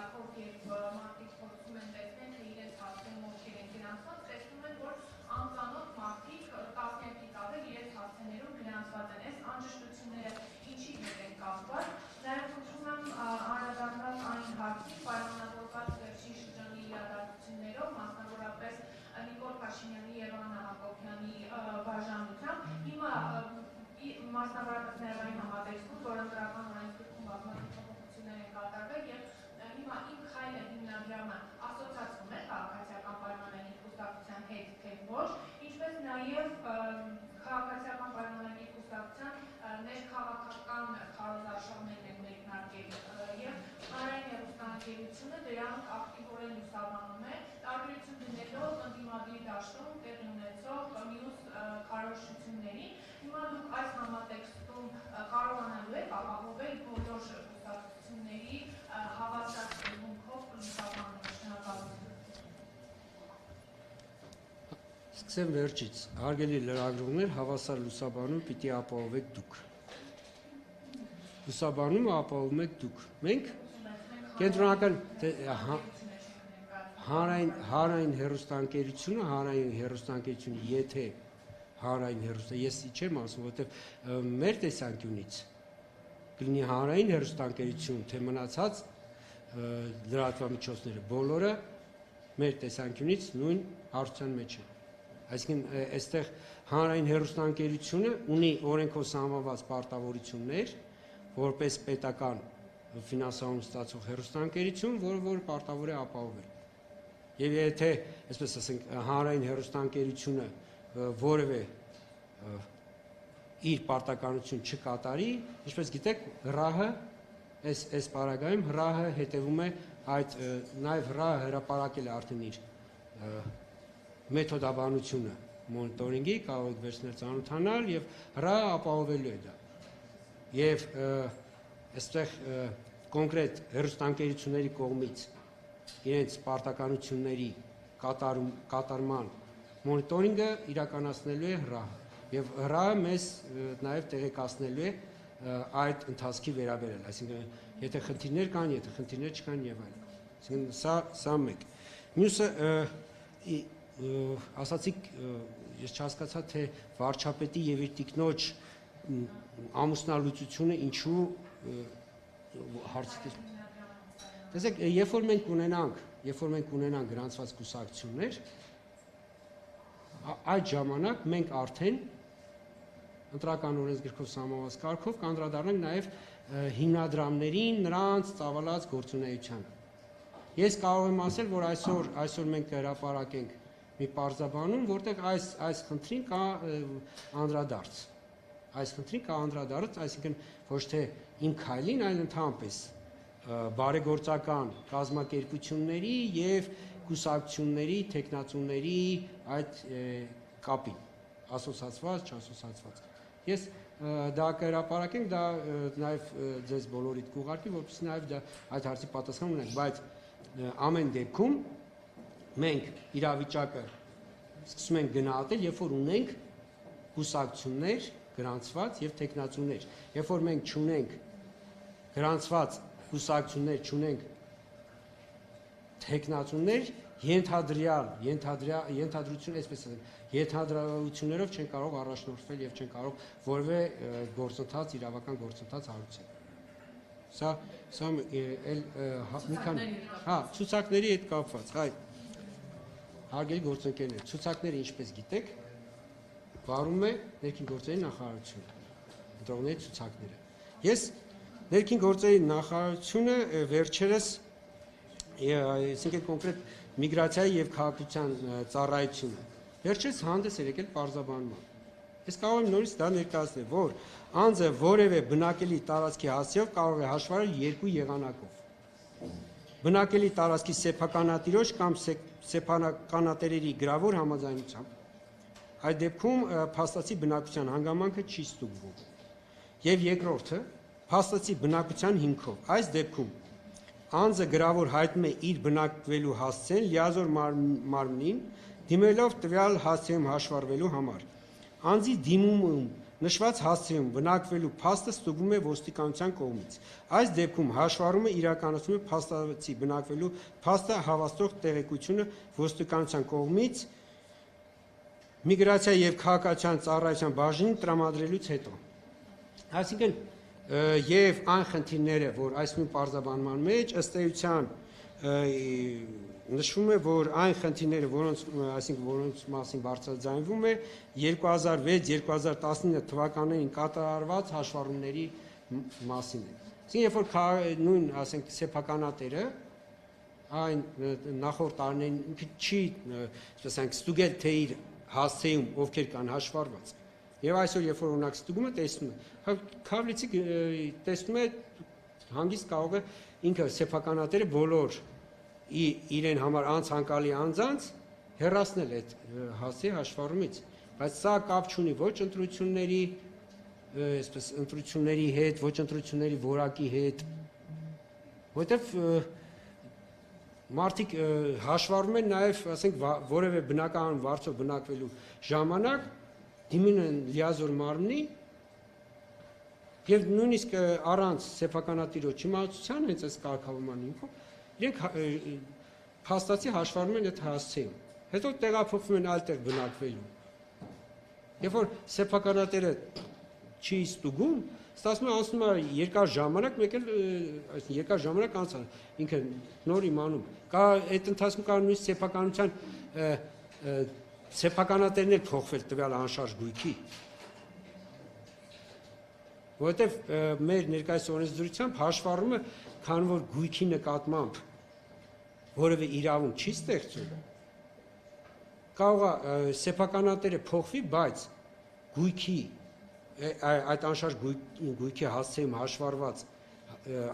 կարգով եւ մարդիկ փորձում են տեսնել, թե իրենց հասցեն ովքեր են գրանցված, տեսնում են, որ անծանոթ մարդիկ 12-ից ավել իրենց հասցեներում գրանցված են։ Այս անճշտությունները ինչի հետ են կապված։ Նաեւ խնդրում եմ անդրադառնալ այն հարցին, պայմանավորված վերջին շրջանի իրադարձություններով, մասնավորապես Նիկոլ Փաշինյանի եւ Աննա Հակոբյանի բաժանությամբ։ Հիմա մասնավորապես նաեւ այն համատեքստում, որ ընտրական օրենսգրքում բազմաթիվ փոփոխություններ են կատարվել եւ հիմա «Իմ քայլը» հիմնադրամը ասոցիացվում է քաղաքացիական պայմանների կուսակցության հետ, թե ոչ, ինչպես նաեւ քաղաքացիական պայմանների կուսակցության ներքաղաքական քարոզարշավներն են մեկնարկել եւ հանրային հեռուստաընկերությունը դրանք ակտիվորեն լուսաբանում է, տարբերություն դնելով ընդդիմադիր դաշտում տեղի ունեցող մյուս քարոզչությունների։ Հիմա դուք այս համատեքստում կարողանալու եք ապահովել բոլոր կուսակցությունների հավասար հումքով լուսաբանումը։ Շնորհակալություն։ Սկսեմ վերջից։ Հարգելի լրագրողներ, հավասար լուսաբանում պիտի ապահովեք դուք։ Լուսաբանումը ապահովում եք դուք։ Մենք կենտրոնական հանրային հեռուստաընկերությունը, եթե հանրային հեռուստա, ես չեմ ասում, որովհետև մեր տեսանկյունից կլինի հանրային հեռուստաընկերություն, թե մնացած լրատվամիջոցները, բոլորը մեր տեսանկյունից նույն հարցության մեջ են։ Այսինքն, այստեղ հանրային հեռուստաընկերությունը ունի օրենքով սահմանված պարտավորություններ, որպես պետական ֆինանսավորում ստացող հեռուստաընկերություն, որ պարտավոր է ապահովել։ Եվ եթե, այսպես ասենք, հանրային հեռուստաընկերությունը որևէ իր պարտականություն չկատարի, ինչպես գիտեք, ՌԱՀ-ը այս պարագայում ՌԱՀ-ը հետևում է այդ նաև ՌԱՀ-ը հրապարակել է արդեն իր մեթոդաբանությունը մոնիտորինգի, կարող եք վերցնել ծանոթանալ եւ ՌԱՀ-ը ապահովելու է դա։ Եվ այստեղ կոնկրետ հեռուստաընկերությունների կողմից իրենց պարտականությունների կատարման մոնիտորինգը իրականացնելու է ՌԱՀ-ը եւ ՌԱՀ-ը մեզ նաեւ տեղեկացնելու է այդ ընթացքի վերաբերյալ, այսինքն եթե խնդիրներ կան, եթե խնդիրներ չկան եւ այլն։ Այսինքն սա մեկ։ Մյուսը ասացիք, ես չհասկացա, թե վարչապետի եւ իր տիկնոջ ամուսնալուծությունը ինչու հարցի։ Տեսեք, երբ որ մենք ունենանք գրանցված կուսակցություններ, այդ ժամանակ մենք արդեն ընտրական օրենսգրքով սահմանված կարգով կանդրադառնանք նաև հիմնադրամներին, նրանց ծավալած գործունեությանը։ Ես կարող եմ ասել, որ այսօր մենք կհրապարակենք մի պարզաբանում, որտեղ այս խնդրին կա անդրադարձ։ Այս խնդրին կա անդրադարձ, այսինքն ոչ թե իմ քայլին, այլ ընդհանրապես բարեգործական կազմակերպությունների եւ կուսակցությունների, տեխնացուների այդ կապին, ասոցացված, չասոցացված։ Ես դա կհրապարակենք, դա նաեւ ձեզ բոլորիդ կուղարկի, որպեսզի նաեւ դա այդ հարցի պատասխան ունենք, բայց ամեն դեպքում մենք իրավիճակը սկսում ենք գնահատել, երբ որ ունենք կուսակցություններ գրանցված եւ տեխնացուներ։ Երբ որ մենք չունենք գրանցված կուսակցություններ, չունենք տեխնացուներ, ենթադրություն, այսպես ասենք, ենթադրություններով չեն կարող առաջնորդվել եւ չեն կարող որևէ գործընթաց, իրավական գործընթաց հարուցել։ Սա էլ մի քան ցուցակների հետ կապված, հայ հարգելի գործընկերներ, ցուցակները ինչպես գիտեք, վարում է ներքին գործերի նախարարությունը, ընտրողների ցուցակները։ Ես ներքին գործերի նախարարությունը վերջերս, այսինքն կոնկրետ միգրացիայի եւ քաղաքացիական ծառայությունը, վերջերս հանդես էր եկել պարզաբանման։ Ես կարող եմ նորից դա ներկայացնել, որ անձը որևէ բնակելի տարածքի հասցեով կարող է հաշվառել երկու եղանակով։ Բնակելի տարածքի սեփականատիրոջ կամ սեփականատերերի գրավոր համաձայնությամբ։ Այդ դեպքում փաստացի բնակության հանգամանքը չի ստուգվում։ Եվ երկրորդը, փաստացի բնակության հիմքով։ Այս դեպքում անձը գրավոր հայտնում է իր բնակվելու հասցեն լիազոր մարմնին, դիմելով տվյալ հասցեում հաշվառվելու համար։ Անձի դիմումում նշված հասցեում բնակվելու փաստը ստուգվում է ոստիկանության կողմից։ Այս դեպքում հաշվառումը իրականացում է փաստացի բնակվելու փաստը հավաստող տեղեկությունը ոստիկանության կողմից միգրացիա եւ քաղաքացիական ծառայության բաժնին տրամադրելուց հետո։ Այսինքն եւ այն խնդիրները, որ այս նույն պարզաբանման մեջ ըստ էության նշվում է, որ այն խնդիրները, որոնց մասին բարձրաձայնվում է 2006-2019 թվականներին կատարված հաշվառումների մասին է։ Այսինքն, երբ որ նույն, ասենք, սեփականատերը այն նախորդ տարիներին ինքը չի, ասենք, ստուգել թե իր հասցեում ովքեր կան հաշվառված։ Եվ այսօր, երբ որ օրինակ ստուգում է, տեսնում է, Քավլիցի տեսնում է հանգիստ կարող է ինքը սեփականատերը բոլոր իրեն համար անցանկալի անձանց հեռացնել այդ հասցեի հաշվառումից, բայց սա կապ չունի ոչ ընտրությունների, այսպես ընտրությունների հետ, ոչ ընտրությունների որակի հետ, որտեվ մարդիկ հաշվառում են նաև, ասենք, որևէ բնական վարձով բնակվելու ժամանակ դիմին են լիազոր մարմնի եւ նույնիսկ առանց սեփականատիրոջ իմացության հենց այս կարգավորման հիմքով իրենք փաստացի հաշվառում են այդ հասցեում։ Հետո տեղափոխվում են այլ տեղ բնակվելու։ Երբ որ սեփականատերը չի ստուգում, ստացվում է անցնում է երկար ժամանակ, մեկ էլ այսինքն երկար ժամանակ անցա ինքը նոր իմանում։ Կա այդ ընթացքում կա նույնիսկ սեփականության սեփականատերն էլ փոխվել տվյալ անշարժ գույքի։ Որովհետև մեր ներկայիս օրենսդրությամբ հաշվառումը, քանի որ գույքի նկատմամբ որևէ իրավունք չի ստեղծում, կարող է սեփականատերը փոխվի, բայց գույքի այդ անշարժ գույքի հասցեում հաշվառված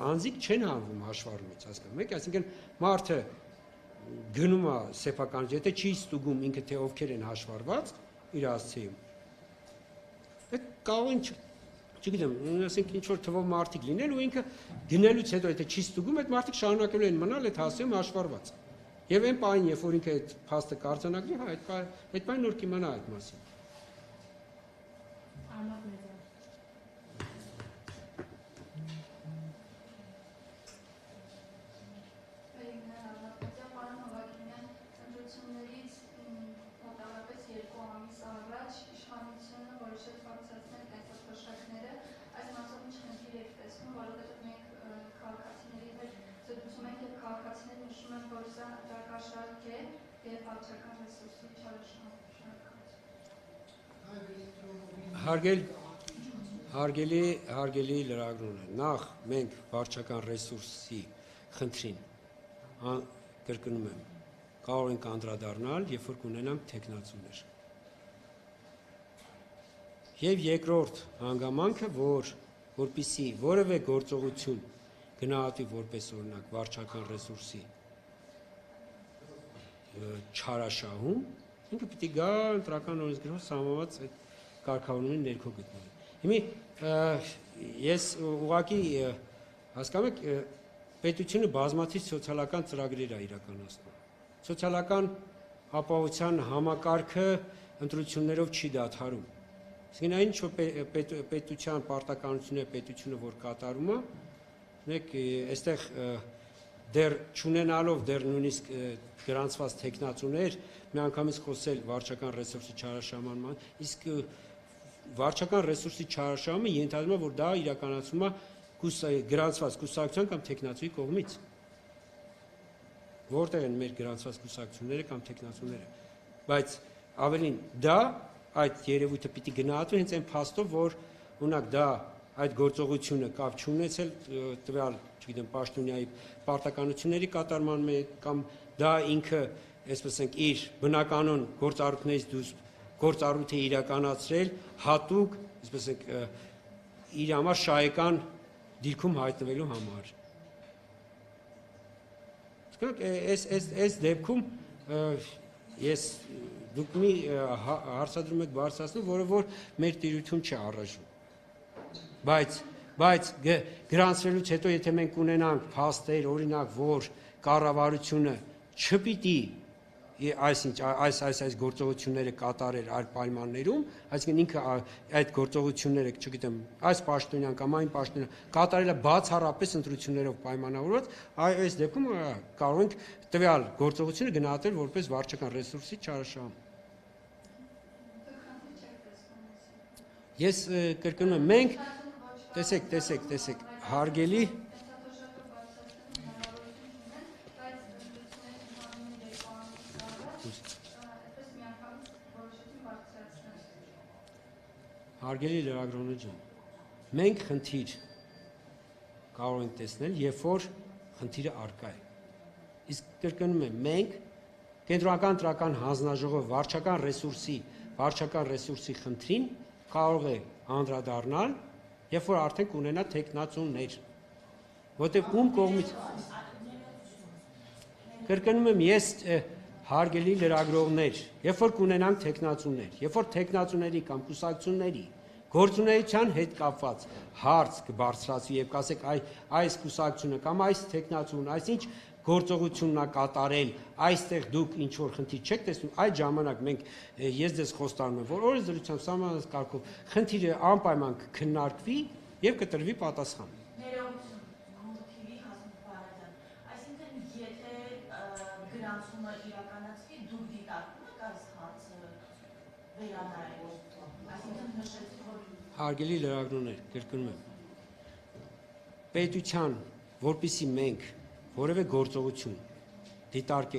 անձիկ չեն հանվում հաշվառումից, հասկանում եք, այսինքն մարդը գնում է սեփական, եթե չի ստուգում ինքը թե ովքեր են հաշվառված իր հասցեում, այդ կարող են չգիտեմ, ասենք ինչ-որ թվով մարդիկ լինել ու ինքը գնելուց հետո եթե չի ստուգում, այդ մարդիկ շարունակելու են մնալ այդ հասցեում հաշվառված։ Եվ այն պահին, երբ որ ինքը այդ փաստը կարձանագրի, այդ պահին նոր կիմանա այդ մասին։ Հարգելի լրագրողներ, նախ մենք վարչական ռեսուրսի խնդրին կրկնում եմ, կարող ենք անդրադառնալ, երբ որ կունենանք թեկնածուներ։ Եվ երկրորդ հանգամանքը, որպեսզի որևէ գործողություն գնահատվի որպես օրինակ վարչական ռեսուրսի չարաշահում, ինքը պիտի գա ընտրական օրենսգրքով սահմանված այդ կարգավորումների ներքո գտնվի։ Հիմա ես ուղղակի հասկանում եք, պետությունը բազմաթիվ սոցիալական ծրագրեր է իրականացնում։ Սոցիալական ապահովության համակարգը ընտրություններով չի դադարում։ Իսկ այն ինչ պետության պարտականությունները պետությունը որ կատարում է, նեք այստեղ դեռ չունենալով դեռ նույնիսկ գրանցված տեխնացուներ միանգամից խոսել վարչական ռեսուրսի չարաշահման, իսկ վարչական ռեսուրսի չարաշահումը ենթադրում է, որ դա իրականացվում է գրանցված կուսակցության կամ տեխնացուի կողմից։ Որտեղ են մեր գրանցված կուսակցությունները կամ տեխնացուները։ Բայց ավելին դա այդ երևույթը պիտի գնահատվի հենց այն փաստով, որ օրինակ դա այդ գործողությունը կապ չունեցել տվյալ, չգիտեմ, պաշտոնյայի պարտականությունների կատարման մեջ կամ դա ինքը, այսպես ասենք, իր բնականon գործառույթներից դուրս գործառույթ է իրականացրել հատուկ, այսպես ասենք, իր համար շահեկան դիրքում հայտնվելու համար։ Այս դեպքում ես դուք մի հարցադրում եք բարձրացնում, որը որ մեր տիրություն չի առայժմ։ Բայց գրանցվելուց հետո եթե մենք ունենանք փաստեր, օրինակ, որ կառավարությունը չպիտի այս գործողությունները կատարել այլ պայմաններում, այսինքն ինքը այդ գործողությունները, չգիտեմ, այս պաշտոնյան կամ այն պաշտոնյան կատարելը բացառապես ընտրություններով պայմանավորված, այս դեպքում կարող ենք տվյալ գործողությունը գնահատել որպես վարչական ռեսուրսի չարաշահում։ Ես կրկնում եմ, մենք տեսեք, հարգելի Հարգելի լրագրողներ ջան, մենք խնդիր կարող ենք տեսնել, երբ որ խնդիրը առկա է։ Իսկ կրկնում եմ, մենք կենտրոնական տրական հանձնաժողով վարչական ռեսուրսի խնդրին կարող է անդրադառնալ, երբ որ արդեն կունենա թեկնածուներ, որտեղ ում կողմից կրկնում եմ ես հարգելի լրագրողներ, երբ որ կունենանք թեկնածուներ, երբ որ թեկնածուների կամ կուսակցությունների գործունեության հետ կապված հարց կբարձրացվի եւ կասեք այս կուսակցությունը կամ այս թեկնածուն, այսինչ գործողությունն է կատարել, այստեղ դուք ինչ որ խնդիր չեք տեսնում, այդ ժամանակ մենք ես դες խոստանում եմ, որ օրենսդրությամբ սահմանված կարգով խնդիրը անպայման կքննարկվի եւ կտրվի պատասխան։ Գրանցումը իրականացվի, դուք դիտարկում եք այս հարցը վերանայելով, այսինքն նշեցիք, որ Հարգելի լրագրողներ, կրկնում եմ, պետության, որպեսզի մենք որևէ գործողություն դիտարկենք